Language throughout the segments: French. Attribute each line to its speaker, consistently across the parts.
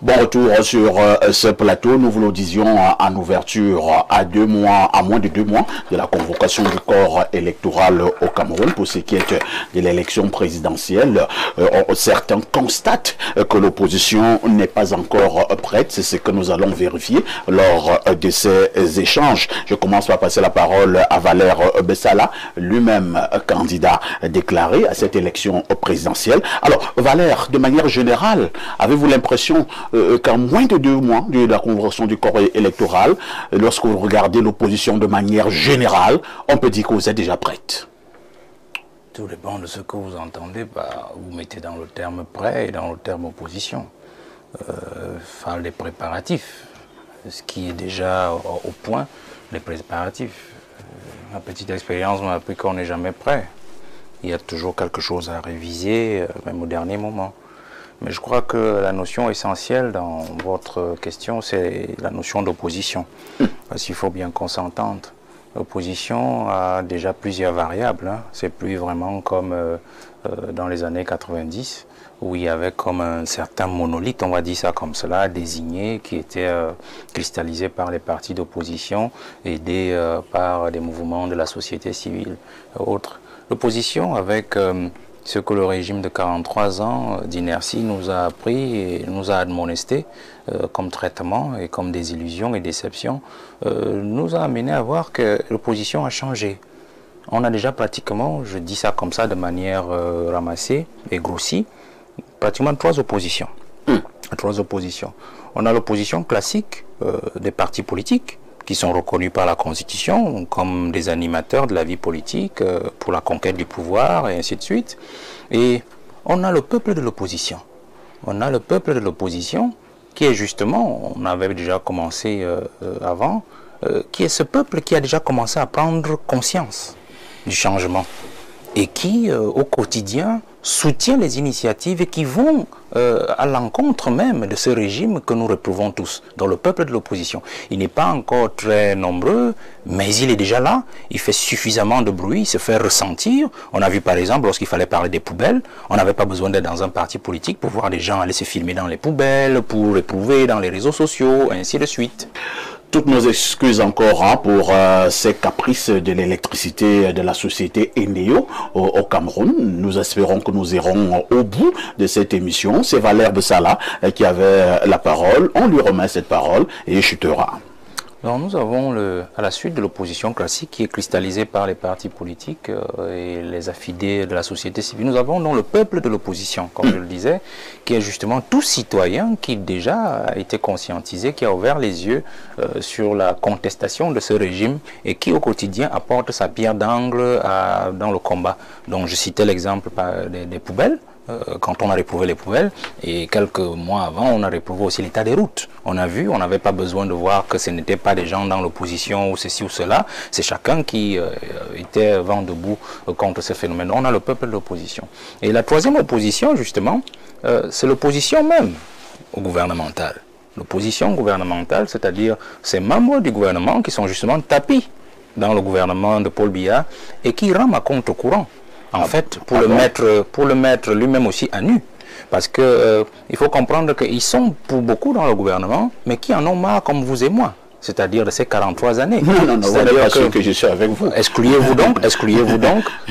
Speaker 1: Bon retour sur ce plateau. Nous vous le disions en ouverture à moins de 2 mois de la convocation du corps électoral au Cameroun pour ce qui est de l'élection présidentielle. Certains constatent que l'opposition n'est pas encore prête. C'est ce que nous allons vérifier lors de ces échanges. Je commence par passer la parole à Valère Bessala, lui-même candidat déclaré à cette élection présidentielle. Alors Valère, de manière générale, avez-vous l'impression qu'en moins de 2 mois de la convocation du corps électoral, lorsque vous regardez l'opposition de manière générale, on peut dire que vous êtes déjà prête?
Speaker 2: Tout dépend de ce que vous entendez. Vous mettez dans le terme prêt et dans le terme opposition. Enfin, les préparatifs, ce qui est déjà au point, les préparatifs. Ma petite expérience m'a appris qu'on n'est jamais prêt. Il y a toujours quelque chose à réviser, même au dernier moment. Mais je crois que la notion essentielle dans votre question, c'est la notion d'opposition. Parce qu'il faut bien qu'on s'entende. L'opposition a déjà plusieurs variables. C'est plus vraiment comme dans les années 90, où il y avait comme un certain monolithe, on va dire ça comme cela, désigné, qui était cristallisé par les partis d'opposition, aidés par des mouvements de la société civile et autres. L'opposition, avec ce que le régime de 43 ans d'inertie nous a appris et nous a admonesté comme traitement et comme désillusion et déception, nous a amené à voir que l'opposition a changé. On a déjà pratiquement, je dis ça comme ça de manière ramassée et grossie, pratiquement 3 oppositions. 3 oppositions. On a l'opposition classique des partis politiques, qui sont reconnus par la Constitution comme des animateurs de la vie politique pour la conquête du pouvoir et ainsi de suite. Et on a le peuple de l'opposition. On a le peuple de l'opposition qui est justement, on avait déjà commencé avant, qui est ce peuple qui a déjà commencé à prendre conscience du changement et qui, au quotidien, soutient les initiatives et qui vont à l'encontre même de ce régime que nous réprouvons tous, dans le peuple de l'opposition. Il n'est pas encore très nombreux, mais il est déjà là, il fait suffisamment de bruit, il se fait ressentir. On a vu par exemple, lorsqu'il fallait parler des poubelles, on n'avait pas besoin d'être dans un parti politique pour voir des gens aller se filmer dans les poubelles, pour éprouver dans les réseaux sociaux, ainsi de suite.
Speaker 1: Toutes nos excuses encore pour ces caprices de l'électricité de la société Eneo au Cameroun. Nous espérons que nous irons au bout de cette émission. C'est Valère Bessala qui avait la parole. On lui remet cette parole et il chutera.
Speaker 2: Alors nous avons, à la suite de l'opposition classique qui est cristallisée par les partis politiques et les affidés de la société civile, nous avons donc le peuple de l'opposition, comme je le disais, qui est justement tout citoyen qui déjà a été conscientisé, qui a ouvert les yeux sur la contestation de ce régime et qui au quotidien apporte sa pierre d'angle dans le combat. Donc je citais l'exemple des poubelles. Quand on a réprouvé les poubelles, et quelques mois avant, on a réprouvé aussi l'état des routes. On a vu, on n'avait pas besoin de voir que ce n'était pas des gens dans l'opposition ou ceci ou cela, c'est chacun qui était vent debout contre ce phénomène. On a le peuple de l'opposition. Et la troisième opposition, justement, c'est l'opposition même au gouvernemental. L'opposition gouvernementale, c'est-à-dire ces membres du gouvernement qui sont justement tapis dans le gouvernement de Paul Biya et qui rament à contre-courant. En fait, pour le mettre lui-même aussi à nu. Parce que il faut comprendre qu'ils sont pour beaucoup dans le gouvernement, mais qui en ont marre comme vous et moi. C'est-à-dire de ces 43 années.
Speaker 1: Non, c'est-à-dire que je suis avec vous.
Speaker 2: Excluez-vous donc,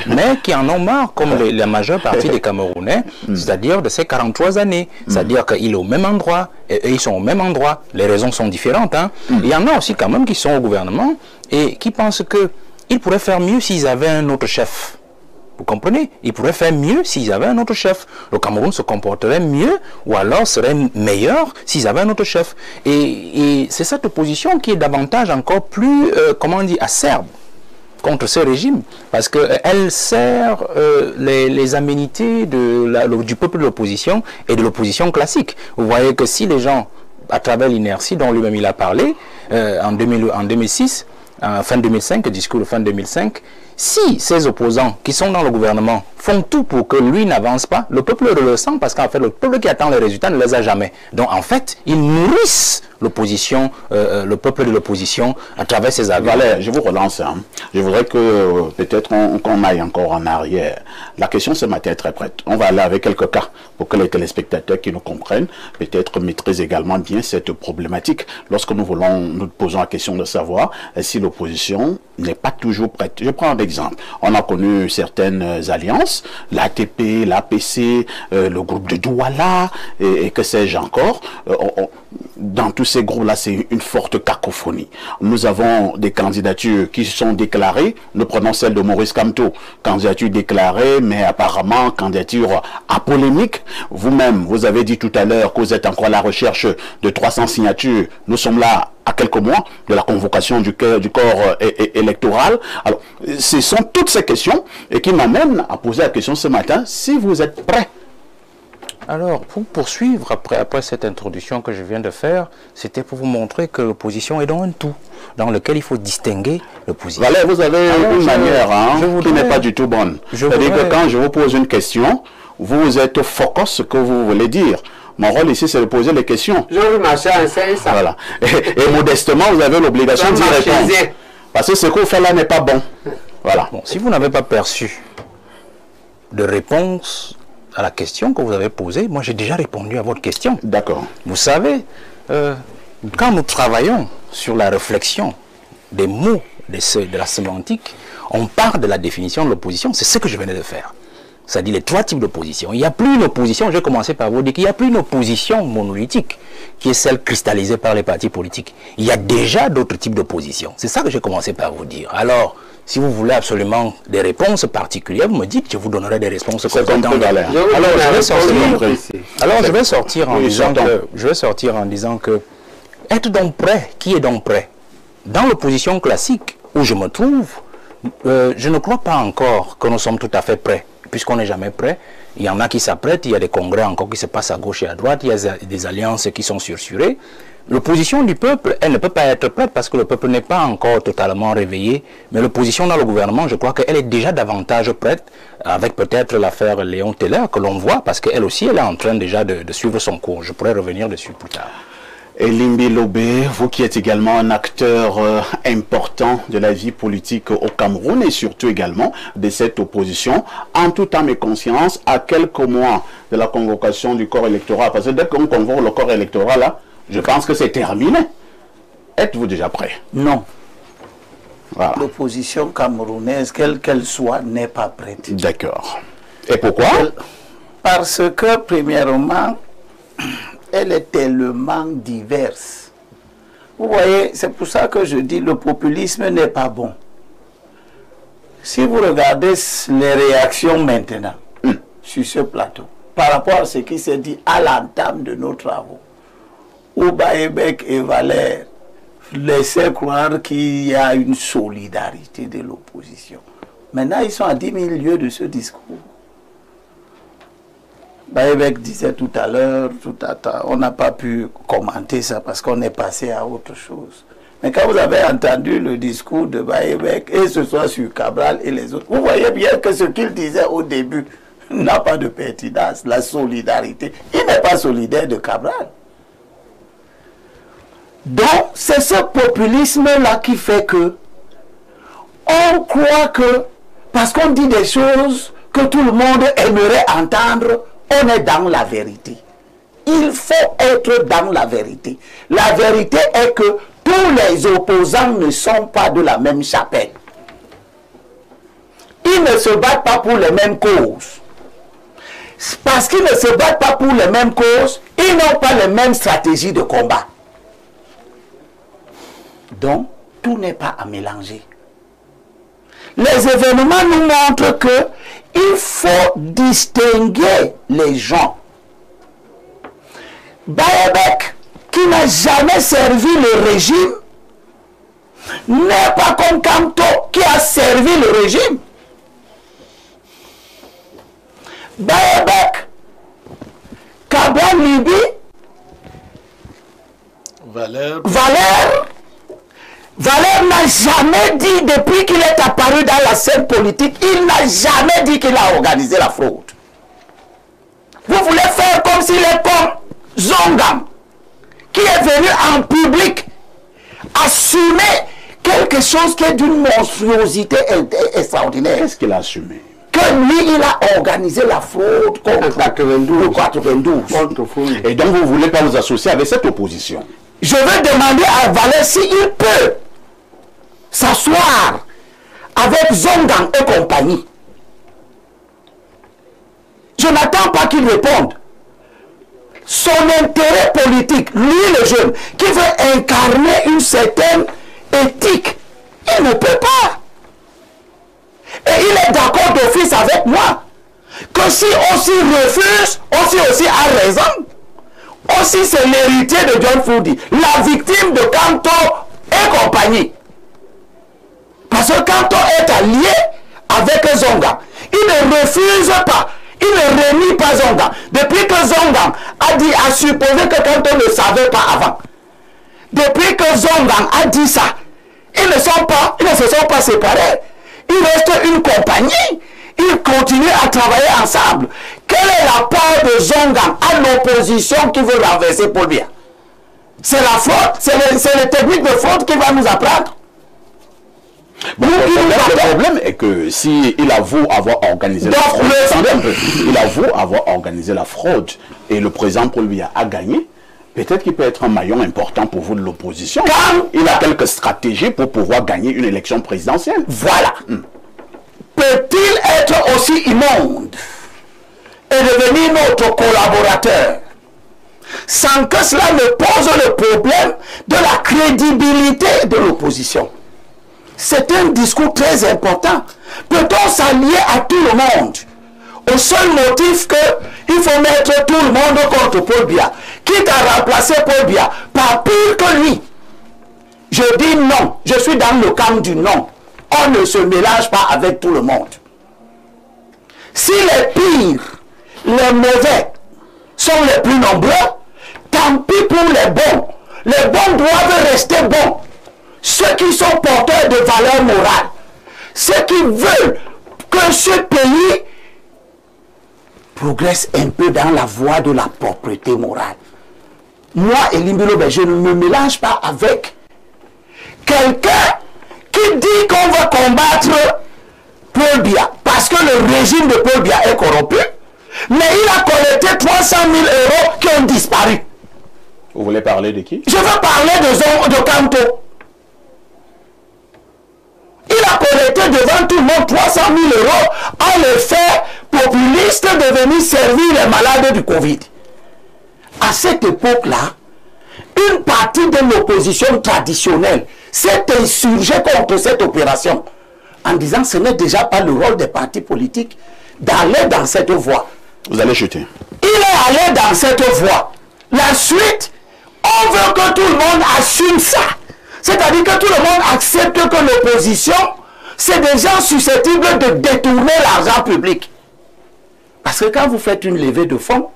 Speaker 2: mais qui en ont marre comme la majeure partie des Camerounais, c'est-à-dire de ces 43 années. C'est-à-dire qu'il est au même endroit, et eux ils sont au même endroit. Les raisons sont différentes. Il y en a aussi quand même qui sont au gouvernement et qui pensent qu'ils pourraient faire mieux s'ils avaient un autre chef. Vous comprenez? Ils pourraient faire mieux s'ils avaient un autre chef. Le Cameroun se comporterait mieux ou alors serait meilleur s'ils avaient un autre chef. Et c'est cette opposition qui est davantage encore plus, comment on dit, acerbe contre ce régime. Parce qu'elle sert les aménités du peuple de l'opposition et de l'opposition classique. Vous voyez que si les gens, à travers l'inertie dont lui-même il a parlé, en 2006, fin 2005, discours de fin 2005, si ces opposants qui sont dans le gouvernement font tout pour que lui n'avance pas, le peuple le ressent parce qu'en fait le peuple qui attend les résultats ne les a jamais. Donc en fait, ils nourrissent l'opposition, le peuple de l'opposition à travers ses avis.
Speaker 1: Valère, je vous relance. Hein. Je voudrais que peut-être qu'on aille encore en arrière. La question ce matin est très prête. On va aller avec quelques cas pour que les téléspectateurs qui nous comprennent peut-être maîtrisent également bien cette problématique. Lorsque nous posons la question de savoir si l'opposition n'est pas toujours prête. Je prends un exemple. On a connu certaines alliances, l'ATP, l'APC, le groupe de Douala et que sais-je encore. Dans tous ces groupes-là, c'est une forte cacophonie. Nous avons des candidatures qui sont déclarées. Nous prenons celle de Maurice Kamto. Candidature déclarée, mais apparemment candidature à polémique. Vous-même, vous avez dit tout à l'heure que vous êtes encore à la recherche de 300 signatures. Nous sommes là à quelques mois de la convocation du corps électoral. Alors, ce sont toutes ces questions et qui m'amènent à poser la question ce matin, si vous êtes prêts.
Speaker 2: Alors, pour poursuivre, après cette introduction que je viens de faire, c'était pour vous montrer que l'opposition est dans un tout, dans lequel il faut distinguer l'opposition.
Speaker 1: Valère, vous avez une manière qui n'est pas du tout bonne. C'est-à-dire que quand je vous pose une question, vous êtes focus ce que vous voulez dire. Mon rôle ici, c'est de poser les questions.
Speaker 3: Je veux marcher en ça.
Speaker 1: Voilà. Et modestement, vous avez l'obligation d'y répondre. Parce que ce que vous faites là n'est pas bon. Voilà.
Speaker 2: Bon, si vous n'avez pas perçu de réponse à la question que vous avez posée, moi j'ai déjà répondu à votre question.
Speaker 1: D'accord.
Speaker 2: Vous savez, quand nous travaillons sur la réflexion des mots, de la sémantique, on part de la définition de l'opposition. C'est ce que je venais de faire. C'est-à-dire les trois types d'opposition. Il n'y a plus une opposition, je vais commencer par vous dire qu'il n'y a plus une opposition monolithique, qui est celle cristallisée par les partis politiques. Il y a déjà d'autres types d'opposition. C'est ça que j'ai commencé par vous dire. Alors, si vous voulez absolument des réponses particulières, vous me dites, je vous donnerai des réponses. Alors, je vais sortir en disant que être donc prêt, qui est donc prêt? Dans l'opposition classique où je me trouve, je ne crois pas encore que nous sommes tout à fait prêts. Puisqu'on n'est jamais prêt, il y en a qui s'apprêtent, il y a des congrès encore qui se passent à gauche et à droite, il y a des alliances qui sont sursurées. L'opposition du peuple, elle ne peut pas être prête parce que le peuple n'est pas encore totalement réveillé. Mais l'opposition dans le gouvernement, je crois qu'elle est déjà davantage prête, avec peut-être l'affaire Léon Teller que l'on voit, parce qu'elle aussi, elle est en train déjà de suivre son cours. Je pourrais revenir dessus plus tard.
Speaker 1: Elimbi Lobé, vous qui êtes également un acteur important de la vie politique au Cameroun et surtout également de cette opposition, en toute âme et conscience, à quelques mois de la convocation du corps électoral, parce que dès qu'on convoque le corps électoral, là, je pense que c'est terminé. Êtes-vous déjà prêt?
Speaker 3: Non.
Speaker 1: Voilà.
Speaker 3: L'opposition camerounaise, quelle qu'elle soit, n'est pas prête.
Speaker 1: D'accord. Et pourquoi?
Speaker 3: Parce que, premièrement, elle est tellement diverse. Vous voyez, c'est pour ça que je dis le populisme n'est pas bon. Si vous regardez les réactions maintenant sur ce plateau, par rapport à ce qui s'est dit à l'entame de nos travaux, où Baïbek et Valère laissaient croire qu'il y a une solidarité de l'opposition. Maintenant, ils sont à 10 000 lieues de ce discours. Baïbek disait tout à l'heure, on n'a pas pu commenter ça parce qu'on est passé à autre chose. Mais quand vous avez entendu le discours de Baïbek, et ce soit sur Cabral et les autres, vous voyez bien que ce qu'il disait au début n'a pas de pertinence, la solidarité. Il n'est pas solidaire de Cabral. Donc, c'est ce populisme-là qui fait que on croit que, parce qu'on dit des choses que tout le monde aimerait entendre, on est dans la vérité. Il faut être dans la vérité. La vérité est que tous les opposants ne sont pas de la même chapelle. Ils ne se battent pas pour les mêmes causes. Parce qu'ils ne se battent pas pour les mêmes causes, ils n'ont pas les mêmes stratégies de combat. Donc, tout n'est pas à mélanger. Les événements nous montrent que il faut distinguer les gens. Baïbek, qui n'a jamais servi le régime, n'est pas comme Kamto, qui a servi le régime. Baïbek, Cabral Libi, Valère n'a jamais dit, depuis qu'il est apparu dans la scène politique, il n'a jamais dit qu'il a organisé la fraude. Vous voulez faire comme s'il est comme Zongam, qui est est venu en public assumer quelque chose qui est d'une monstruosité extraordinaire.
Speaker 1: Qu'est-ce qu'il a assumé?
Speaker 3: Que lui, il a organisé la fraude contre 92.
Speaker 1: Et donc vous ne voulez pas vous associer avec cette opposition?
Speaker 3: Je vais demander à Valère s'il peut s'asseoir avec Zongang et compagnie. Je n'attends pas qu'il réponde. Son intérêt politique, lui le jeune, qui veut incarner une certaine éthique, il ne peut pas. Et il est d'accord d'office avec moi que si aussi refuse, aussi a raison. Aussi c'est l'héritier de John Foudi, la victime de Kanto et compagnie. Parce que Kanto est allié avec Zongang. Il ne refuse pas, il ne renie pas Zongang. Depuis que Zongang a supposé que Kanto ne savait pas avant. Depuis que Zongang a dit ça, ils ne se sont pas séparés. Il reste une compagnie. Ils continuent à travailler ensemble. Quelle est la part de Zongang à l'opposition qui veut renverser Paul Biya? C'est la fraude, c'est les techniques de fraude qui va nous apprendre.
Speaker 1: Bon, le problème est que si il avoue avoir organisé la fraude, il avoue avoir organisé la fraude et le président Paul Biya a gagné, peut-être qu'il peut être un maillon important pour vous de l'opposition. Il a quelques stratégies pour pouvoir gagner une élection présidentielle.
Speaker 3: Voilà. Peut-il être aussi immonde et devenir notre collaborateur sans que cela ne pose le problème de la crédibilité de l'opposition? C'est un discours très important. Peut-on s'allier à tout le monde au seul motif qu'il faut mettre tout le monde contre Paul Biya, quitte à remplacer Paul Biya par pire que lui? Je dis non. Je suis dans le camp du non. On ne se mélange pas avec tout le monde. Si les pires, les mauvais sont les plus nombreux, tant pis pour les bons. Les bons doivent rester bons. Ceux qui sont porteurs de valeurs morales, ceux qui veulent que ce pays progresse un peu dans la voie de la propreté morale. Moi, Elimbilo, je ne me mélange pas avec quelqu'un qui dit qu'on va combattre Paul Biya parce que le régime de Paul Biya est corrompu, mais il a collecté 300 000 € qui ont disparu.
Speaker 1: Vous voulez parler de qui?
Speaker 3: Je veux parler de Kanto. Il a collecté devant tout le monde 300 000 € en effet populiste de venir servir les malades du Covid. À cette époque-là, une partie de l'opposition traditionnelle s'est insurgée contre cette opération en disant que ce n'est déjà pas le rôle des partis politiques d'aller dans cette voie.
Speaker 1: Vous allez jeter.
Speaker 3: Il est allé dans cette voie. La suite, on veut que tout le monde assume ça. C'est-à-dire que tout le monde accepte que l'opposition, c'est des gens susceptibles de détourner l'argent public. Parce que quand vous faites une levée de fonds,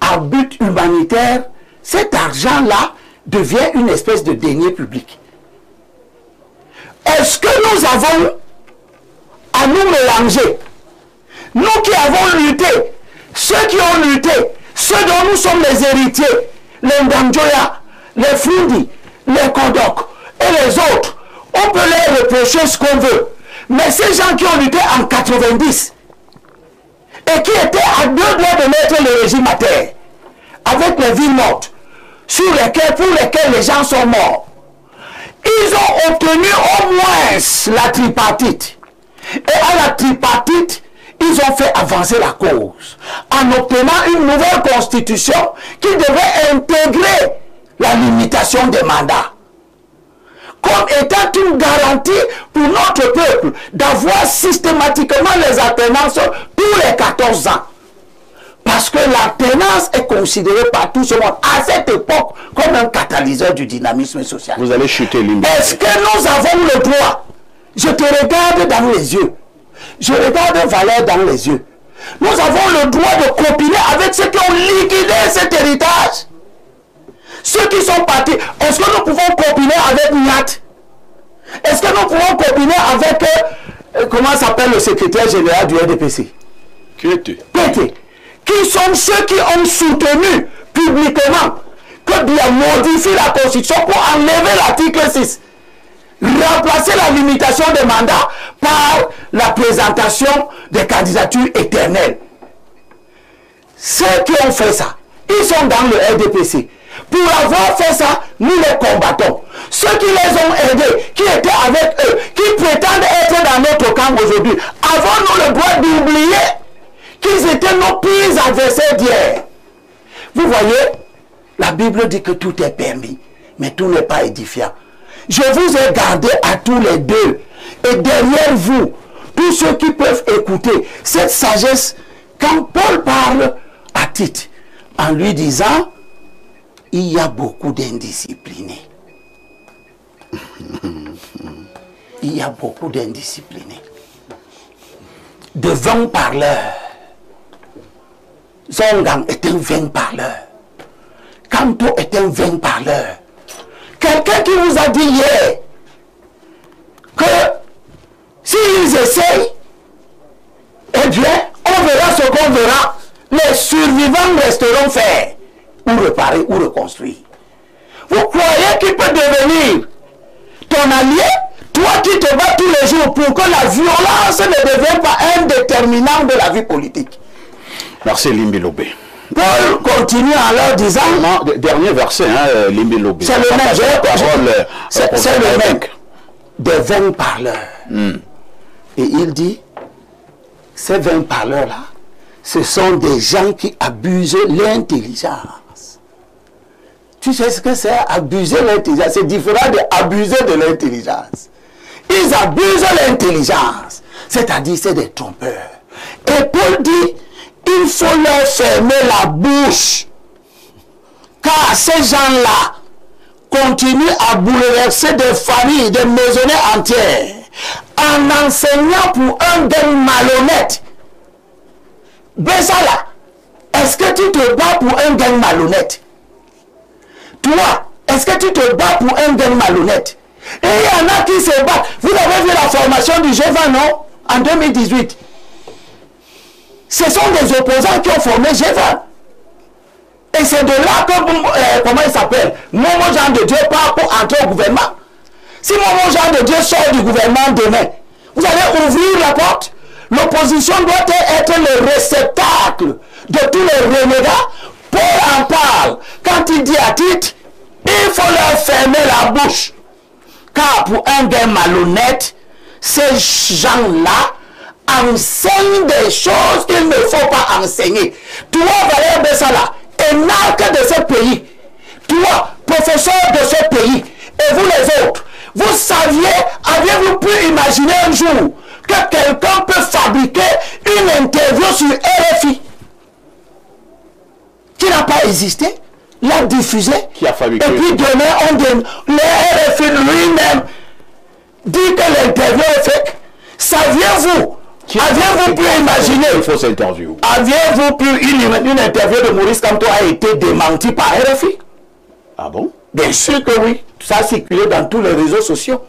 Speaker 3: à but humanitaire, cet argent-là devient une espèce de denier public. Est-ce que nous avons à nous mélanger? Nous qui avons lutté, ceux qui ont lutté, ceux dont nous sommes les héritiers, les Ndamjoya, les Frundi, les Kodok et les autres, on peut les reprocher ce qu'on veut. Mais ces gens qui ont lutté en 90 et qui étaient à deux doigts de mettre le régime à terre, avec les villes mortes, pour lesquelles les gens sont morts, ils ont obtenu au moins la tripartite. Et à la tripartite, ils ont fait avancer la cause en obtenant une nouvelle constitution qui devait intégrer la limitation des mandats comme étant une garantie pour notre peuple d'avoir systématiquement les alternances tous les 14 ans. Parce que l'alternance est considérée par tout ce monde à cette époque comme un catalyseur du dynamisme social.
Speaker 1: Vous allez chuter l'hymne.
Speaker 3: Est-ce que nous avons le droit? Je te regarde dans les yeux. Je regarde Valère dans les yeux. Nous avons le droit de copiner avec ceux qui ont liquidé cet héritage. Ceux qui sont partis. Est-ce que nous pouvons copiner avec Niat? Est-ce que nous pouvons copiner avec comment s'appelle le secrétaire général du RDPC?
Speaker 1: Qui était?
Speaker 3: Qui sont ceux qui ont soutenu publiquement que Biya modifie la Constitution pour enlever l'article 6. Remplacer la limitation des mandats par la présentation des candidatures éternelles. Ceux qui ont fait ça, ils sont dans le RDPC. Pour avoir fait ça, nous les combattons. Ceux qui les ont aidés, qui étaient avec eux, qui prétendent être dans notre camp aujourd'hui, avons-nous le droit d'oublier qu'ils étaient nos pires adversaires d'hier? Vous voyez, la Bible dit que tout est permis, mais tout n'est pas édifiant. Je vous ai gardé à tous les deux. Et derrière vous, tous ceux qui peuvent écouter cette sagesse, quand Paul parle à Tite, en lui disant, il y a beaucoup d'indisciplinés. Il y a beaucoup d'indisciplinés. De vains parleurs. Zongang est un vain parleur. Kanto est un vain parleur. Quelqu'un qui vous a dit hier que s'ils essayent, eh bien, on verra ce qu'on verra. Les survivants resteront faits, ou réparer, ou reconstruire. Vous croyez qu'il peut devenir ton allié, toi qui te bats tous les jours pour que la violence ne devienne pas un déterminant de la vie politique?
Speaker 1: Merci Limbi Lobé.
Speaker 3: Paul continue en leur disant...
Speaker 1: Dernier verset, hein, Limbi Lobé.
Speaker 3: C'est le même. C'est le même. Des vains parleurs. Et il dit, ces vains parleurs-là, ce sont des gens qui abusent l'intelligence. Tu sais ce que c'est abuser l'intelligence? C'est différent d'abuser de l'intelligence. Ils abusent l'intelligence. C'est-à-dire, c'est des trompeurs. Et Paul dit, il faut leur fermer la bouche. Car ces gens-là continuent à bouleverser des familles, des maisonnées entières, en enseignant pour un gain malhonnête. Bessala, est-ce que tu te bats pour un gain malhonnête? Toi, est-ce que tu te bats pour un gain malhonnête? Et il y en a qui se battent. Vous avez vu la formation du G20, non? En 2018. Ce sont des opposants qui ont formé G20. Et c'est de là que, comment il s'appelle, Momo Jean de Dieu part pour entrer au gouvernement. Si Momo Jean de Dieu sort du gouvernement demain, vous allez ouvrir la porte. L'opposition doit être le réceptacle de tous les renégats. Paul en parle. Quand il dit à Tite, il faut leur fermer la bouche. Car pour un gain malhonnête, ces gens-là enseignent des choses qu'il ne faut pas enseigner. Toi, Valère Bessala, énarque de ce pays, toi, professeur de ce pays, et vous les autres, vous saviez, aviez-vous pu imaginer un jour que quelqu'un peut fabriquer une interview sur RFI qui n'a pas existé, l'a diffusé, qui a fabriqué, et puis demain, le RFI lui-même dit que l'interview est fake? Saviez-vous? Aviez-vous pu imaginer une fausse interview? Aviez-vous pu une interview de Maurice Kamto a été démentie par RFI? Ah bon? Bien sûr que oui. Ça a circulé dans tous les réseaux sociaux.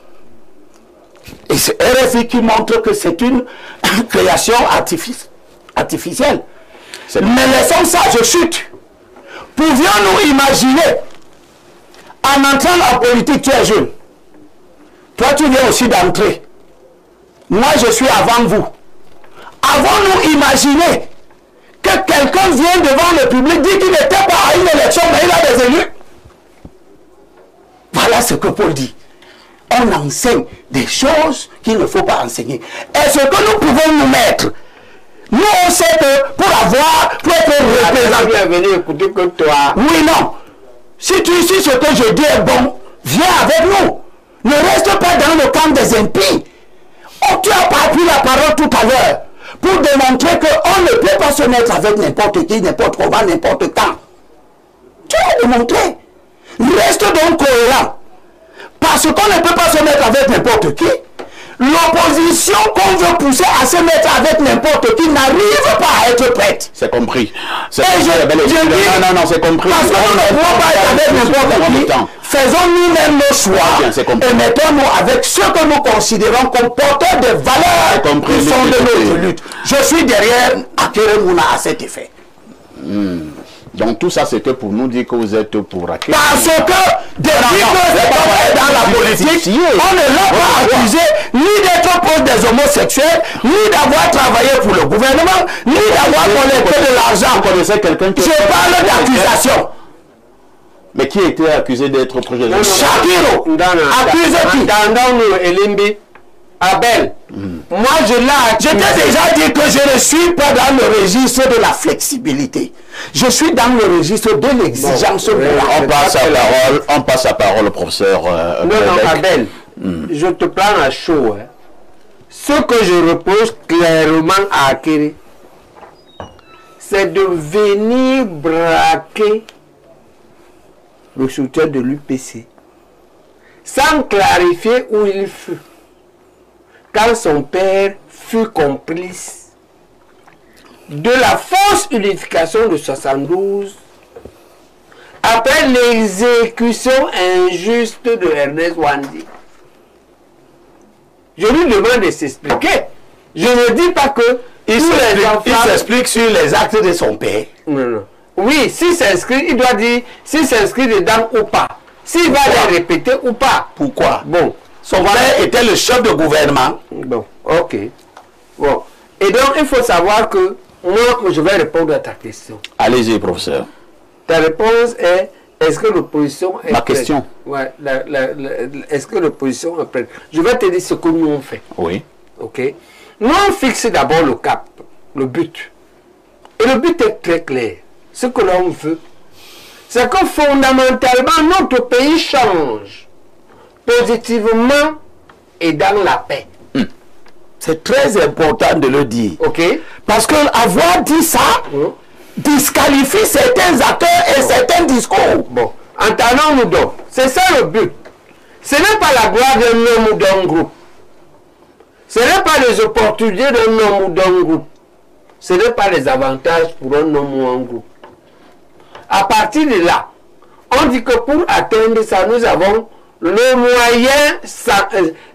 Speaker 3: Et c'est RFI qui montre que c'est une création artificielle. Mais laissons ça, je chute. Pouvions-nous imaginer, en entrant en politique, tu es jeune. Toi, tu viens aussi d'entrer. Moi, je suis avant vous. Avons-nous imaginé que quelqu'un vient devant le public, dit qu'il n'était pas à une élection, mais il a des élus? Voilà ce que Paul dit. On enseigne des choses qu'il ne faut pas enseigner. Est-ce que nous pouvons nous mettre? Nous, on sait que pour être représenté, venir écouter que toi. Oui, non. Si ce que je dis est bon, viens avec nous. Ne reste pas dans le camp des impies. Oh, tu as pas pris la parole tout à l'heure pour démontrer qu'on ne peut pas se mettre avec n'importe qui, n'importe comment, n'importe quand. Tu as démontré. Reste donc cohérent. Parce qu'on ne peut pas se mettre avec n'importe qui. L'opposition qu'on veut pousser à se mettre avec n'importe qui n'arrive pas à être prête. C'est compris. Non, c'est compris. Parce qu'on ne peut pas être avec n'importe qui. Faisons nous-mêmes nos choix et mettons-nous avec ceux que nous considérons comme porteurs de valeurs qui sont de notre lutte. Je suis derrière Akere Mouna à cet effet.
Speaker 1: Donc tout ça, c'était pour nous dire que vous êtes pour Raquel.
Speaker 3: Parce que depuis que cet homme est dans la politique, on ne l'a pas accusé ni d'être proche des homosexuels, ni d'avoir travaillé pour le gouvernement, ni d'avoir collecté de l'argent.
Speaker 1: Vous connaissez quelqu'un qui...
Speaker 3: Je parle d'accusation.
Speaker 1: Mais qui était accusé d'être proche des homosexuels?
Speaker 3: Shakiro accuse qui?
Speaker 4: Entendons-nous, Elimbi. Abel, moi je t'ai
Speaker 3: déjà dit que je ne suis pas dans le registre de la flexibilité. Je suis dans le registre de l'exigence.
Speaker 1: On passe la parole au professeur.
Speaker 4: Non, Abel, je te prends à chaud. Hein. Ce que je repose clairement à Akiri, c'est de venir braquer le soutien de l'UPC sans clarifier où il fut. Quand son père fut complice de la fausse unification de 72 après l'exécution injuste de Ernest Wandi. Je lui demande de s'expliquer. Je ne dis pas que
Speaker 3: il s'explique sur les actes de son père.
Speaker 4: Non, non. Oui, s'il s'inscrit, il doit dire s'il s'inscrit dedans ou pas. S'il va les répéter ou pas.
Speaker 3: Pourquoi?
Speaker 4: Bon.
Speaker 3: Son père était le chef de gouvernement.
Speaker 4: Bon, ok. Bon. Et donc, il faut savoir que moi, je vais répondre à ta question.
Speaker 1: Allez-y, professeur.
Speaker 4: Ta réponse est, est-ce que l'opposition est
Speaker 1: Ma
Speaker 4: prête?
Speaker 1: question.
Speaker 4: Ouais, est-ce que l'opposition est prête? Je vais te dire ce que nous on fait.
Speaker 1: Oui.
Speaker 4: Ok. Nous on fixe d'abord le cap, le but. Et le but est très clair. Ce que l'on veut, c'est que fondamentalement, notre pays change positivement et dans la paix.
Speaker 3: C'est très important de le dire.
Speaker 4: Ok.
Speaker 3: Parce que avoir dit ça disqualifie certains acteurs et certains discours.
Speaker 4: Bon, entendons-nous donc. C'est ça le but. Ce n'est pas la gloire d'un homme ou d'un groupe. Ce n'est pas les opportunités d'un homme ou d'un groupe. Ce n'est pas les avantages pour un homme ou un groupe. À partir de là, on dit que pour atteindre ça, nous avons le moyen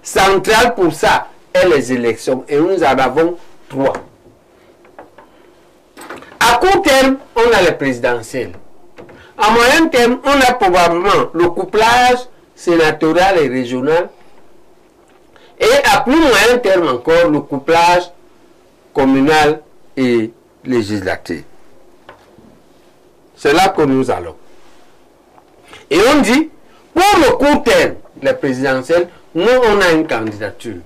Speaker 4: central pour ça est les élections. Et nous en avons 3. À court terme, on a les présidentielles. À moyen terme, on a probablement le couplage sénatorial et régional. Et à plus moyen terme encore, le couplage communal et législatif. C'est là que nous allons. Et on dit, pour le court terme, les présidentielles, nous, on a une candidature.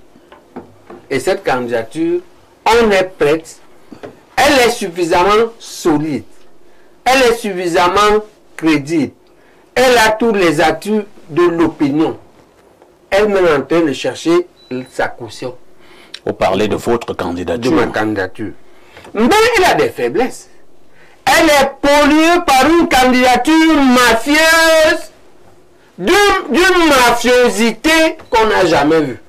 Speaker 4: Et cette candidature, on est prête. Elle est suffisamment solide. Elle est suffisamment crédible. Elle a tous les atouts de l'opinion. Elle-même est en train de chercher sa caution.
Speaker 1: Vous parlez de votre candidature.
Speaker 4: De ma candidature. Mais elle a des faiblesses. Elle est polluée par une candidature mafieuse, d'une mafiosité qu'on n'a jamais vue.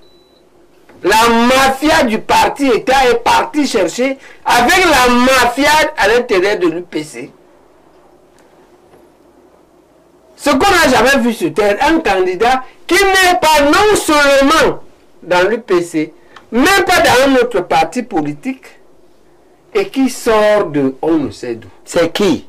Speaker 4: La mafia du parti État est partie chercher avec la mafia à l'intérieur de l'UPC. Ce qu'on n'a jamais vu sur terre, un candidat qui n'est pas non seulement dans l'UPC, même pas dans un autre parti politique, et qui sort de on ne sait d'où.
Speaker 3: C'est qui?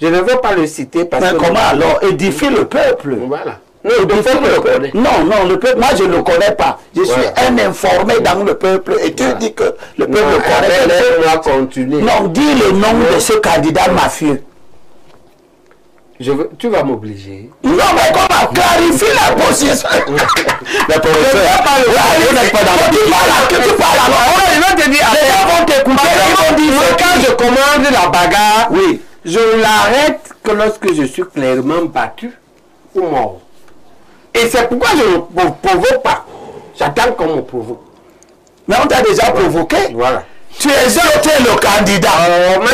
Speaker 4: Je ne veux pas le citer parce que...
Speaker 3: Mais comment alors? Édifie le peuple.
Speaker 4: Voilà. Non, le peuple le connaît.
Speaker 3: Non, le peuple, moi je ne le connais pas. Je suis un informé dans le peuple et tu dis que le peuple le connaît.
Speaker 4: On va continuer.
Speaker 3: Non, dis le nom de ce candidat mafieux.
Speaker 4: Tu vas m'obliger.
Speaker 3: Non, mais comment clarifie la position?
Speaker 1: Le professeur, vous n'êtes pas dans la...
Speaker 3: Tu parles alors.
Speaker 4: Je vais te dire,
Speaker 3: les gens vont t'écouter.
Speaker 4: Quand je commande la bagarre, oui, je l'arrête que lorsque je suis clairement battu ou mort. Et c'est pourquoi je ne provoque pas. J'attends qu'on me provoque.
Speaker 3: Mais on t'a déjà provoqué.
Speaker 4: Voilà.
Speaker 3: Tu es le candidat. Mais on a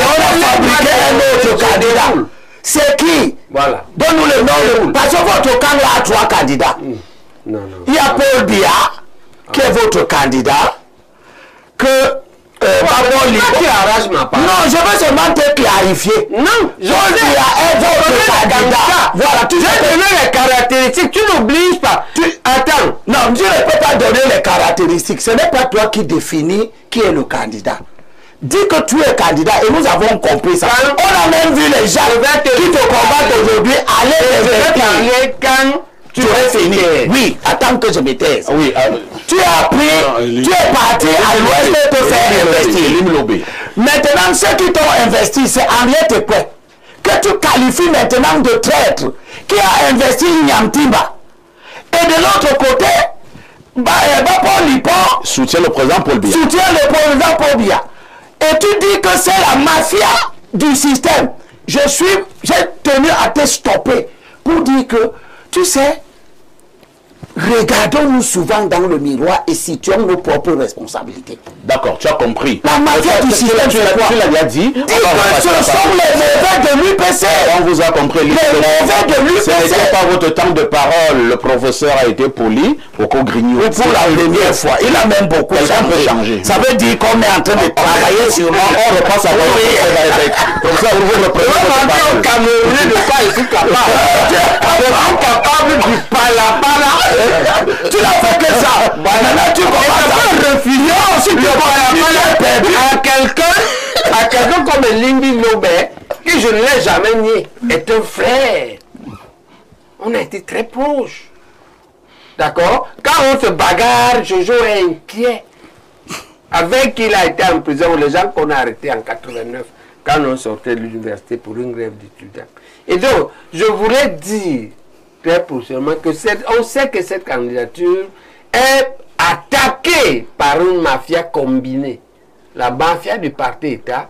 Speaker 3: fabriqué un autre candidat. C'est qui? Voilà. Donne-nous le nom. Parce que votre camp a 3 candidats.
Speaker 4: Non.
Speaker 3: Il y a Paul Biya, qui est votre candidat.
Speaker 4: Tu arraches ma part.
Speaker 3: Non, je veux seulement te clarifier.
Speaker 4: Non,
Speaker 3: Paul Biya est votre candidat. Voilà, tu
Speaker 4: j'ai donné les caractéristiques. Tu n'obliges pas. Attends.
Speaker 3: Non, je ne peux pas donner les caractéristiques. Ce n'est pas toi qui définis qui est le candidat. dis que tu es candidat et nous avons compris ça. On a même vu les gens qui te combattent aujourd'hui aller quand tu es fini. Oui, attends que je me taise. Oui, tu as pris, tu es parti à l'ouest pour te faire investir. Maintenant, ceux qui t'ont investi, c'est Henriette Ekwe, que tu qualifies maintenant de traître, qui a investi Nyamtimba. Et de l'autre côté, Paul Lipo
Speaker 1: soutient le président Paul Biya.
Speaker 3: Soutient le président Paul Biya. Et tu dis que c'est la mafia du système. J'ai tenu à te stopper pour dire que, tu sais, regardons-nous souvent dans le miroir et situons nos propres responsabilités.
Speaker 1: D'accord, tu as compris.
Speaker 3: La mafia du système,
Speaker 1: tu l'as déjà dit.
Speaker 3: Ce sont les mauvais de l'UPC.
Speaker 1: On vous a compris.
Speaker 3: Les mauvais de l'UPC.
Speaker 1: Ce n'était pas votre temps de parole. Le professeur a été poli au Grignou.
Speaker 3: Pour la première fois. Il a même beaucoup changé. Ça veut dire qu'on est en train de travailler sur nous.
Speaker 1: On repasse à comme ça, vous reprenez
Speaker 4: au Cameroun de ça, je suis capable. Je suis capable du pala-pala.
Speaker 3: Tu n'as fait que ça. Maintenant, tu commences à refuser aussi
Speaker 4: à quelqu'un comme Lindy Lobé, que je ne l'ai jamais nié, est un frère. On a été très proches. D'accord? Quand on se bagarre, Jojo est inquiet. Avec qui il a été en prison, les gens qu'on a arrêtés en 89, quand on sortait de l'université pour une grève d'étudiants. Et donc, je voulais dire très prochainement que on sait que cette candidature est attaquée par une mafia combinée. La mafia du parti-État,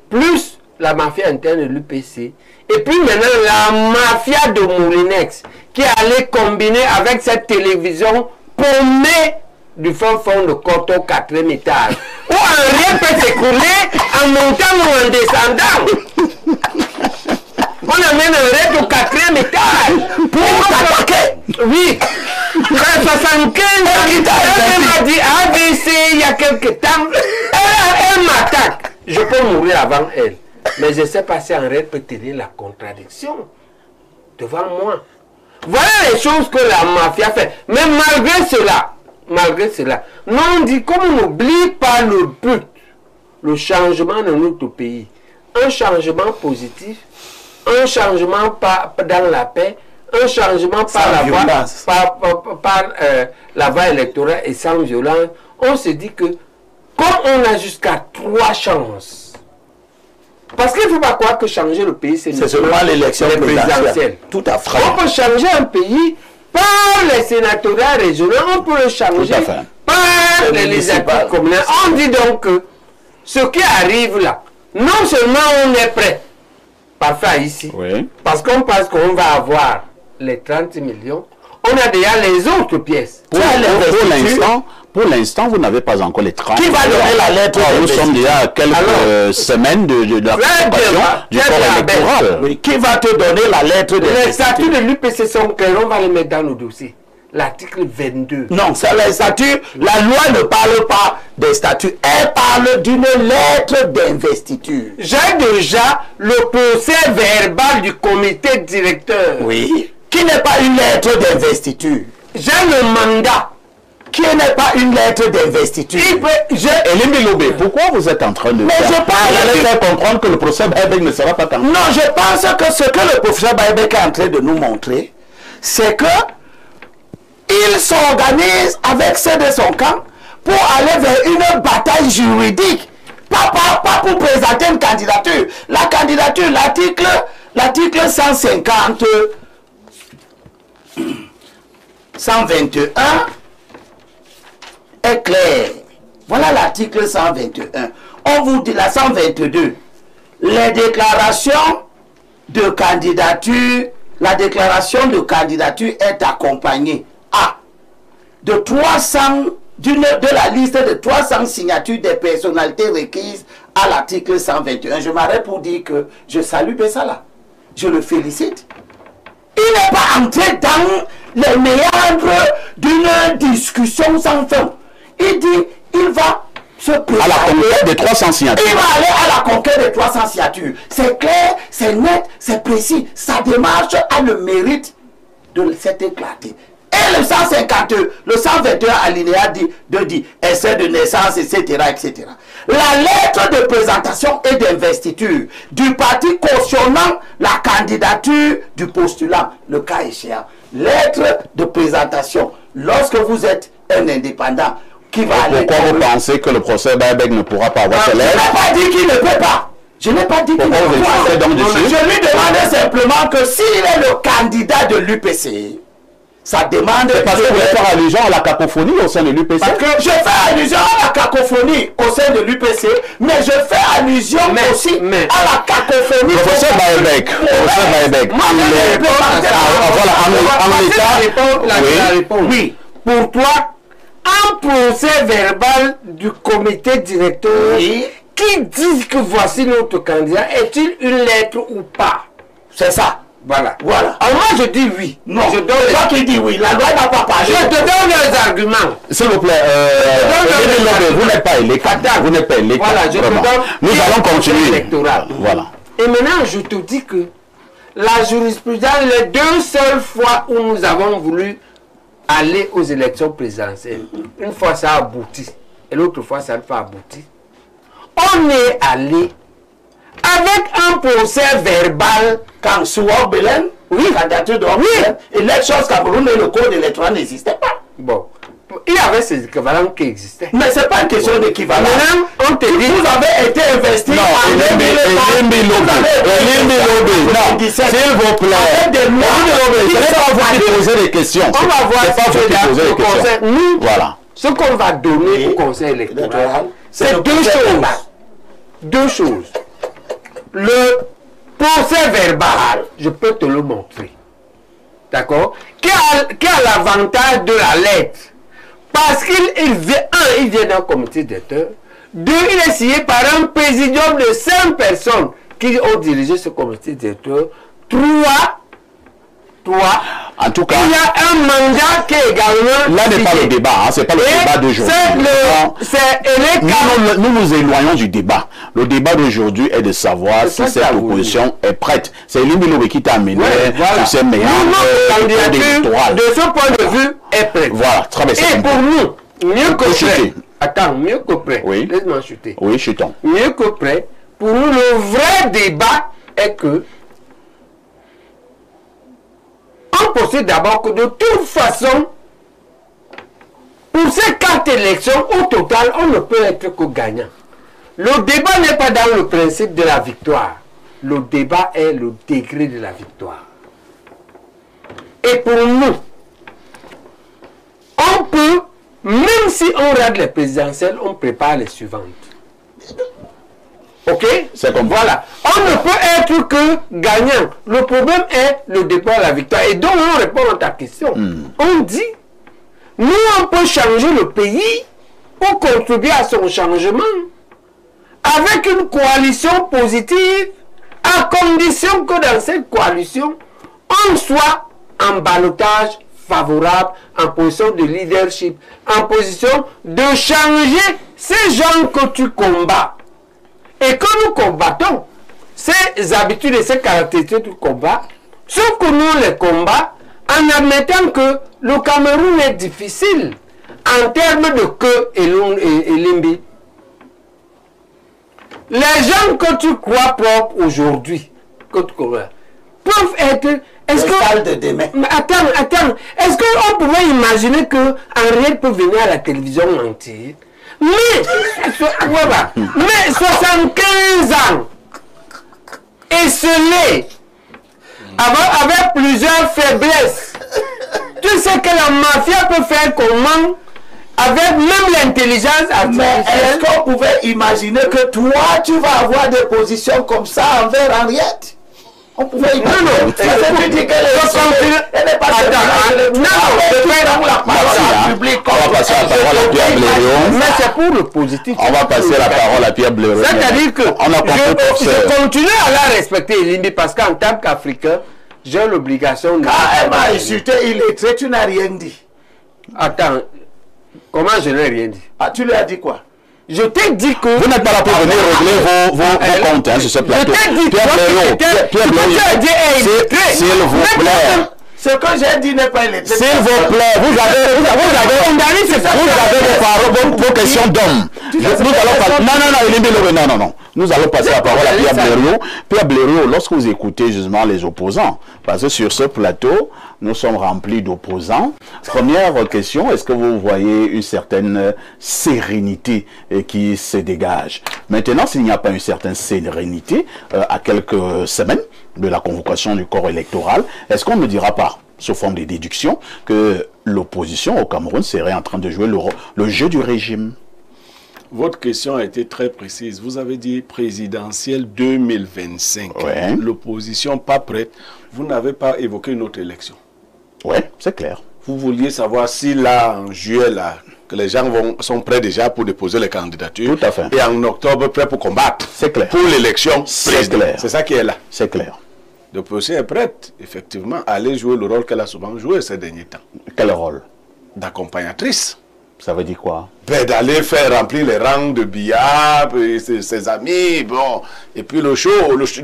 Speaker 4: plus la mafia interne de l'UPC, et puis maintenant la mafia de Moulinex, qui allait combiner avec cette télévision paumée du fond de Koto 4e étage, où un rien peut s'écouler en montant ou en descendant. On amène un raid au 4e étage pour t'attaquer. Oui. 75 elle m'a dit ABC il y a quelques temps. Elle m'attaque. Je peux mourir avant elle. Mais je ne sais pas si un raid peut tenir la contradiction devant moi. Voilà les choses que la mafia fait. Mais malgré cela, nous on dit comme on n'oublie pas le but, le changement de notre pays. Un changement positif. Un changement dans la paix, un changement par la voie électorale et sans violence. On se dit que comme on a jusqu'à 3 chances, parce qu'il ne faut pas croire que changer le pays, c'est
Speaker 3: seulement l'élection présidentielle. Tout à fait.
Speaker 4: On peut changer un pays par les sénatoriales régionaux, on peut le changer par les législatives communales. On dit donc que ce qui arrive là, non seulement on est prêt, parfait ici, oui. Parce qu'on pense qu'on va avoir les 30 millions, on a déjà les autres pièces.
Speaker 1: Pour l'instant, vous n'avez pas encore les 30
Speaker 3: millions. Qui va donner la lettre?
Speaker 1: Nous sommes déjà à quelques semaines de la préparation du corps électoral.
Speaker 3: Oui. Qui va te donner la lettre de
Speaker 4: les statuts de l'UPC sont clairs, on va les mettre dans le dossier. L'article 22.
Speaker 3: Non, c'est les statuts. La loi ne parle pas des statuts. Elle parle d'une lettre d'investiture.
Speaker 4: J'ai déjà le procès verbal du comité directeur.
Speaker 3: Oui. Qui n'est pas une lettre d'investiture.
Speaker 4: J'ai le mandat.
Speaker 3: Qui n'est pas une lettre d'investiture.
Speaker 1: Elimbi Lobé, pourquoi vous êtes en train de faire comprendre que le professeur Baïbek ne sera pas candidat?
Speaker 3: Non, je pense que ce que le professeur Baïbek est en train de nous montrer, c'est que il s'organise avec ceux de son camp pour aller vers une bataille juridique. Pas pour présenter une candidature. La candidature, l'article 121 est clair. Voilà l'article 121. On vous dit la 122. Les déclarations de candidature, la déclaration de candidature est accompagnée de la liste de 300 signatures des personnalités requises à l'article 121. Je m'arrête pour dire que je salue Bessala. Je le félicite. Il n'est pas entré dans les méandres d'une discussion sans fin. Il dit, il va se préparer.
Speaker 1: À la conquête des 300 signatures.
Speaker 3: Il va aller à la conquête des 300 signatures. C'est clair, c'est net, c'est précis. Sa démarche a le mérite de s'être éclatée. Et Prenez le 152, le 121 alinéa dit essai de naissance, etc., etc. La lettre de présentation et d'investiture du parti cautionnant la candidature du postulant, le cas échéant. Lettre de présentation. Lorsque vous êtes un indépendant qui va aller...
Speaker 1: Pourquoi vous pensez que le procès Baebek ne pourra pas avoir ses
Speaker 3: lettres? Je n'ai pas dit qu'il ne peut pas. Je n'ai pas dit qu'il ne peut pas. Je lui demande simplement que s'il est le candidat de l'UPC, ça demande...
Speaker 1: Parce que vous voulez faire allusion à la cacophonie au sein de l'UPC.
Speaker 3: Parce que je fais allusion à la cacophonie au sein de l'UPC, mais je fais allusion aussi à la cacophonie...
Speaker 1: Professeur Baebek,
Speaker 4: oui, pour toi, un procès verbal du comité directeur qui dit que voici notre candidat, est-il une lettre ou pas?
Speaker 3: C'est ça.
Speaker 4: Voilà.
Speaker 3: Alors
Speaker 4: moi je dis oui.
Speaker 3: Non, je donne les gens qui disent oui. La loi n'a pas parlé.
Speaker 4: Je te donne les arguments.
Speaker 1: S'il vous plaît, vous n'êtes pas électeur.
Speaker 4: Vous n'êtes pas électeur. Voilà, je te donne.
Speaker 1: Nous allons continuer.
Speaker 4: Électoral.
Speaker 1: Voilà.
Speaker 4: Et maintenant, je te dis que la jurisprudence, les 2 seules fois où nous avons voulu aller aux élections présidentielles, une fois ça a abouti, et l'autre fois ça n'a pas abouti. On est allé avec un procès verbal
Speaker 3: quand Souar Belen, candidature de Belen, élection Cameroun et le code électoral n'existait pas.
Speaker 4: Bon, il y avait ces équivalents qui existaient.
Speaker 3: Mais ce n'est pas une question d'équivalent.
Speaker 4: Maintenant, on te dit...
Speaker 3: Vous avez été investi
Speaker 1: en 2000. S'il vous plaît. Ce n'est pas vous qui posez des questions.
Speaker 4: On va voir ce conseil. Nous, ce qu'on va donner au conseil électoral, c'est 2 choses. 2 choses. Le procès verbal, je peux te le montrer. D'accord? Qui a l'avantage de la lettre? Parce qu'il vient d'un comité directeur. 2, il est signé par un présidium de 5 personnes qui ont dirigé ce comité directeur. 3,
Speaker 1: en tout cas,
Speaker 4: il y a un mandat qui est également...
Speaker 1: Là n'est pas le débat, hein, c'est pas le débat d'aujourd'hui. Nous nous éloignons du débat. Le débat d'aujourd'hui est de savoir si cette opposition est prête. C'est Elimbi qui t'a amené sur ces meilleurs
Speaker 4: candidature de ce point de vue est prête.
Speaker 1: Voilà, très bien.
Speaker 4: Et pour nous, mieux que prêt. Attends, mieux que prêt.
Speaker 1: Oui.
Speaker 4: Laisse-moi chuter.
Speaker 1: Oui, chutons.
Speaker 4: Mieux que prêt. Pour nous, le vrai débat est que on possède d'abord que de toute façon, pour ces 4 élections, au total, on ne peut être que gagnant. Le débat n'est pas dans le principe de la victoire. Le débat est le degré de la victoire. Et pour nous, on peut, même si on rate les présidentielles, on prépare les suivantes. Ok?
Speaker 1: C'est comme
Speaker 4: voilà. On ne peut être que gagnant. Le problème est le départ à la victoire. Et donc, on répond à ta question. On dit, nous, on peut changer le pays ou contribuer à son changement avec une coalition positive, à condition que dans cette coalition, on soit en ballottage favorable, en position de leadership, en position de changer ces gens que tu combats. Et que nous combattons ces habitudes et ces caractéristiques du combat, sauf que nous les combats en admettant que le Cameroun est difficile en termes de queue et limbi. Les gens que tu crois propres aujourd'hui, que tu crois, peuvent être... Est-ce que...
Speaker 3: de demain.
Speaker 4: Attends. Est-ce qu'on pouvait imaginer que Henriette peut venir à la télévision mentir? Mais 75 ans, esselé, avec plusieurs faiblesses. Tu sais que la mafia peut faire comment? Avec même l'intelligence artificielle.
Speaker 3: Est-ce qu'on pouvait imaginer que toi, tu vas avoir des positions comme ça envers Henriette? On pouvait imaginer.
Speaker 4: Non.
Speaker 3: Tu dis qu'elle n'est pas...
Speaker 1: On va passer la parole à Pierre Blériot.
Speaker 4: Mais c'est pour le positif.
Speaker 1: On va passer la parole à Pierre Blériot.
Speaker 4: C'est-à-dire que je continue à la respecter, Elimbi, parce qu'en tant qu'Africain, j'ai l'obligation de...
Speaker 3: Quand elle m'a insulté illettré, tu n'as rien dit.
Speaker 4: Attends, comment je n'ai rien dit?
Speaker 3: Ah, tu lui as dit quoi?
Speaker 4: Je t'ai dit que...
Speaker 1: Vous n'êtes pas là pour venir régler vos comptes sur ce plateau.
Speaker 3: Je t'ai dit
Speaker 1: Pierre Blériot, s'il vous plaît.
Speaker 3: Ce que j'ai dit n'est pas illégal.
Speaker 1: S'il vous plaît, vous avez vos questions d'homme. Nous allons passer. Non. Nous allons passer la parole à Pierre Blériot. Pierre Blériot, lorsque vous écoutez justement les opposants, parce que sur ce plateau, nous sommes remplis d'opposants. Première question, est-ce que vous voyez une certaine sérénité qui se dégage? Maintenant, s'il n'y a pas une certaine sérénité, à quelques semaines de la convocation du corps électoral, est-ce qu'on ne dira pas, sous forme de déduction, que l'opposition au Cameroun serait en train de jouer le jeu du régime?
Speaker 5: Votre question a été très précise. Vous avez dit présidentielle 2025.
Speaker 1: Ouais.
Speaker 5: L'opposition pas prête. Vous n'avez pas évoqué une autre élection.
Speaker 1: Oui, c'est clair.
Speaker 5: Vous vouliez savoir si là, en juillet, là, que les gens sont prêts déjà pour déposer les candidatures.
Speaker 1: Tout à fait.
Speaker 5: Et en octobre, prêts pour combattre.
Speaker 1: C'est clair.
Speaker 5: Pour l'élection
Speaker 1: présidentielle.
Speaker 5: C'est ça qui est là.
Speaker 1: C'est clair.
Speaker 5: L'opposition est prête, effectivement, à aller jouer le rôle qu'elle a souvent joué ces derniers temps.
Speaker 1: Quel rôle?
Speaker 5: D'accompagnatrice.
Speaker 1: Ça veut dire quoi?
Speaker 5: Ben, d'aller faire remplir les rangs de Biya, ses amis, bon. Et puis le show must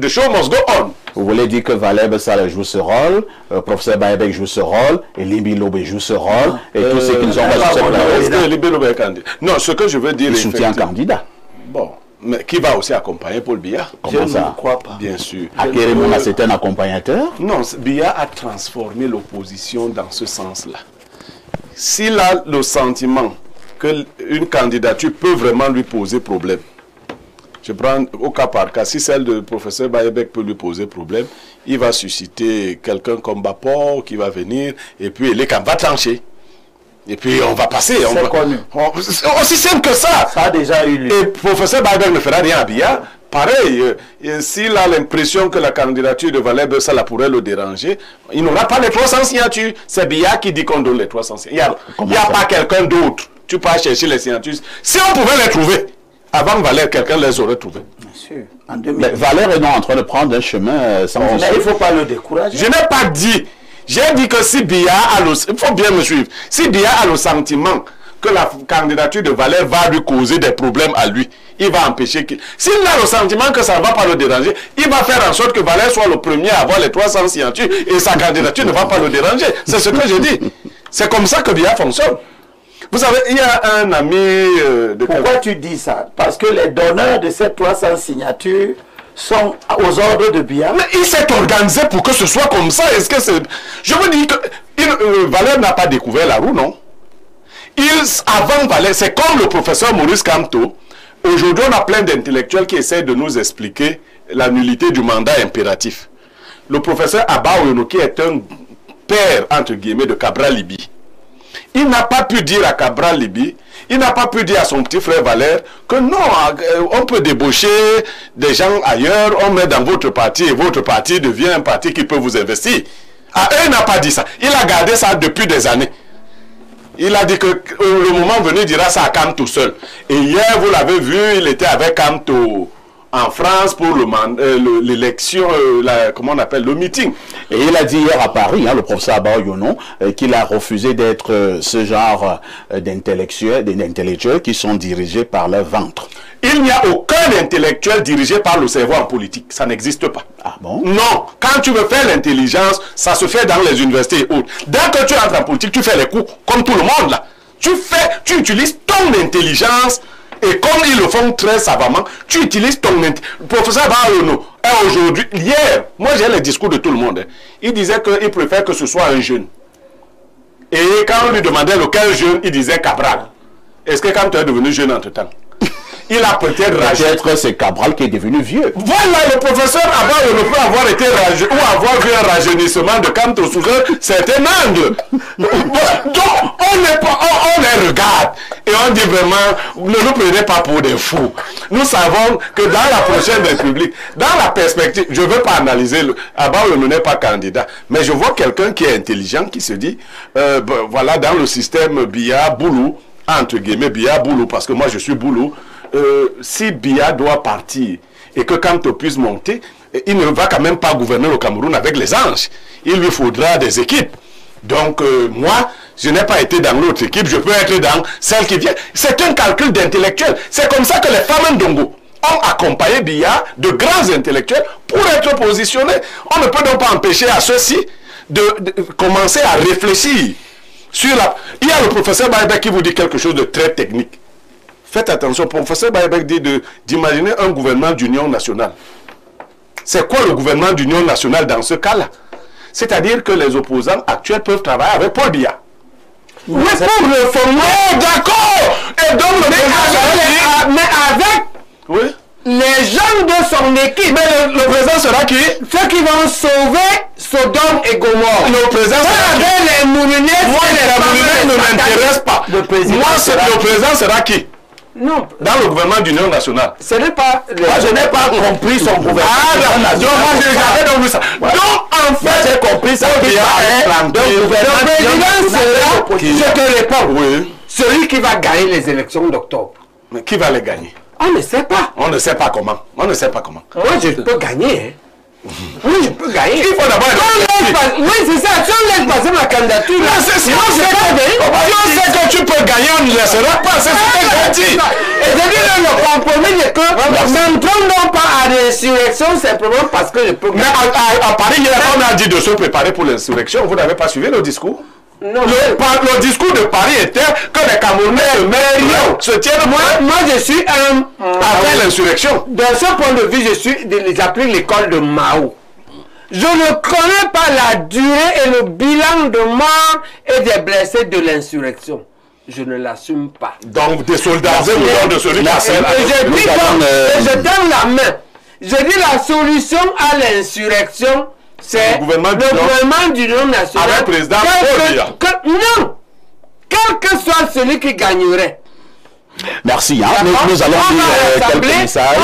Speaker 5: go on.
Speaker 1: Vous voulez dire que Valère Bessala joue ce rôle, professeur Baebek joue ce rôle, et Limbi Lobé joue ce rôle, et tous ceux qui nous ont
Speaker 5: candidat. Non, ce que je veux dire...
Speaker 1: Il soutient un candidat.
Speaker 5: Bon, mais qui va aussi accompagner Paul Biya?
Speaker 1: Comment ça?
Speaker 3: Je ne crois pas.
Speaker 5: Bien sûr.
Speaker 1: Akérémouna, c'est un accompagnateur?
Speaker 5: Non, Biya a transformé l'opposition dans ce sens-là. S'il a le sentiment qu'une candidature peut vraiment lui poser problème, je prends au cas par cas, si celle de professeur Baebek peut lui poser problème, il va susciter quelqu'un comme Bapor qui va venir, et puis Elekam va trancher. Et puis on va passer.
Speaker 3: C'est connu.
Speaker 5: Aussi simple que ça.
Speaker 3: Ça a déjà eu lieu.
Speaker 5: Et professeur Baebek ne fera rien à Biya. Pareil, s'il a l'impression que la candidature de Valère Bessala pourrait le déranger, il n'aura pas les 300 signatures. C'est Biya qui dit qu'on donne les 300 signatures. Il n'y a pas quelqu'un d'autre. Tu peux chercher les signatures. Si on pouvait les trouver, avant Valère, quelqu'un les aurait trouvés.
Speaker 3: Bien sûr.
Speaker 1: Mais Valère est donc en train de prendre un chemin sans
Speaker 3: mais il ne faut pas le décourager.
Speaker 5: Je n'ai pas dit. J'ai dit que si Biya a le... Il faut bien me suivre. Si Biya a le sentiment que la candidature de Valère va lui causer des problèmes à lui, il va empêcher qu'il... S'il a le sentiment que ça ne va pas le déranger, il va faire en sorte que Valère soit le premier à avoir les 300 signatures et sa candidature ne va pas le déranger. C'est ce que je dis. C'est comme ça que Biya fonctionne. Vous savez, il y a un ami de...
Speaker 3: Pourquoi tu dis ça? Parce que les donneurs de ces 300 signatures sont aux ordres de Biya.
Speaker 5: Mais il s'est organisé pour que ce soit comme ça. Est-ce que c'est... Je veux dire que Valère n'a pas découvert la roue, non? Avant Valère, c'est comme le professeur Maurice Kamto. Aujourd'hui, on a plein d'intellectuels qui essaient de nous expliquer la nullité du mandat impératif. Le professeur Abba Oyono, qui est un père, entre guillemets, de Cabral Libi, il n'a pas pu dire à Cabral Libi, il n'a pas pu dire à son petit frère Valère que non, on peut débaucher des gens ailleurs, on met dans votre parti et votre parti devient un parti qui peut vous investir. À eux, il n'a pas dit ça. Il a gardé ça depuis des années. Il a dit que le moment venu, il dira ça à Kamto seul. Et hier, vous l'avez vu, il était avec Kamto en France pour l'élection, comment on appelle, le meeting.
Speaker 1: Et il a dit hier à Paris, le professeur Abba Oyono, qu'il a refusé d'être ce genre d'intellectuels qui sont dirigés par leur ventre.
Speaker 5: Il n'y a aucun intellectuel dirigé par le cerveau en politique. Ça n'existe pas.
Speaker 1: Ah bon?
Speaker 5: Non. Quand tu veux faire l'intelligence, ça se fait dans les universités et autres. Dès que tu entres en politique, tu fais les coups, comme tout le monde là. Tu utilises ton intelligence, et comme ils le font très savamment, tu utilises ton intelligence. Le professeur Abba Oyono, aujourd'hui, hier, moi j'ai les discours de tout le monde. Il disait qu'il préfère que ce soit un jeune. Et quand on lui demandait lequel jeune, il disait Cabral. Est-ce que quand tu es devenu jeune entre-temps? Il a peut-être rajeuni.
Speaker 1: Peut-être c'est Cabral qui est devenu vieux.
Speaker 5: Voilà, le professeur Abba Oyono peut avoir été rajeuni ou avoir vu un rajeunissement de Kamto sous un certain angle. Donc, on les regarde et on dit vraiment, ne nous prenez pas pour des fous. Nous savons que dans la prochaine République, dans la perspective, je ne veux pas analyser, Abba Oyono n'est pas candidat, mais je vois quelqu'un qui est intelligent qui se dit, voilà, dans le système Biya Boulou, entre guillemets Biya Boulou, parce que moi je suis Boulou, si Biya doit partir et que Kamto puisse monter, il ne va quand même pas gouverner le Cameroun avec les anges. Il lui faudra des équipes. Donc moi, je n'ai pas été dans l'autre équipe, je peux être dans celle qui vient. C'est un calcul d'intellectuel. C'est comme ça que les femmes Ndongo ont accompagné Biya, de grands intellectuels, pour être positionnés. On ne peut donc pas empêcher à ceux-ci de commencer à réfléchir sur la... Il y a le professeur Baïbek qui vous dit quelque chose de très technique. Faites attention, le professeur Baïbek dit d'imaginer un gouvernement d'union nationale. C'est quoi le gouvernement d'union nationale dans ce cas-là? C'est-à-dire que les opposants actuels peuvent travailler avec Paul Biya.
Speaker 4: Oui, pour le former.
Speaker 5: Oh, d'accord. Et donc le président
Speaker 4: mais avec
Speaker 5: oui.
Speaker 4: les gens de son équipe.
Speaker 5: Mais le président sera qui?
Speaker 4: Ceux qui vont sauver Sodome et Gomorrhe.
Speaker 5: Le président sera qui?
Speaker 4: Les Moulinettes.
Speaker 5: Moi, les Moulinettes ne m'intéressent pas.
Speaker 4: Le président
Speaker 5: le président sera qui?
Speaker 4: Non.
Speaker 5: Dans le gouvernement d'union nationale.
Speaker 4: Ce n'est pas...
Speaker 3: Moi, je n'ai pas compris son gouvernement.
Speaker 5: Ah, donc moi, j'avais donc vu ça.
Speaker 3: Ouais.
Speaker 5: Donc, en fait,
Speaker 3: j'ai compris ça.
Speaker 5: Le
Speaker 4: président sera, je te réponds,
Speaker 5: oui.
Speaker 4: celui qui va gagner les élections d'octobre.
Speaker 5: Mais qui va les gagner?
Speaker 4: On ne sait pas.
Speaker 5: On ne sait pas comment. On ne sait pas comment.
Speaker 4: Moi, je peux gagner. Hein. Oui, je peux gagner.
Speaker 5: Il faut d'abord...
Speaker 4: Oui, c'est ça. Si on laisse passer ma candidature...
Speaker 5: Si on sait que tu peux gagner, on ne laissera pas. C'est ce que j'ai dit.
Speaker 4: Et je dis le compromis est que n'entrons donc pas à l'insurrection simplement parce que je peux gagner.
Speaker 5: Mais à Paris, hier, on a dit de se préparer pour l'insurrection. Vous n'avez pas suivi le discours?
Speaker 4: Non,
Speaker 5: le discours de Paris était que les Camerounais se tiennent
Speaker 4: moi je suis un...
Speaker 5: après l'insurrection.
Speaker 4: Dans ce point de vue, j'applique l'école de Mao. Je ne connais pas la durée et le bilan de morts et des blessés de l'insurrection. Je ne l'assume pas.
Speaker 5: Donc des soldats de celui qui a servi.
Speaker 4: Je donne la main. Je dis la solution à l'insurrection, c'est le gouvernement d'union nationale.
Speaker 5: Avec le président Paul Biya.
Speaker 4: Non! Quel que soit celui qui gagnerait.
Speaker 1: Merci. Hein. Nous allons lire quelques messages.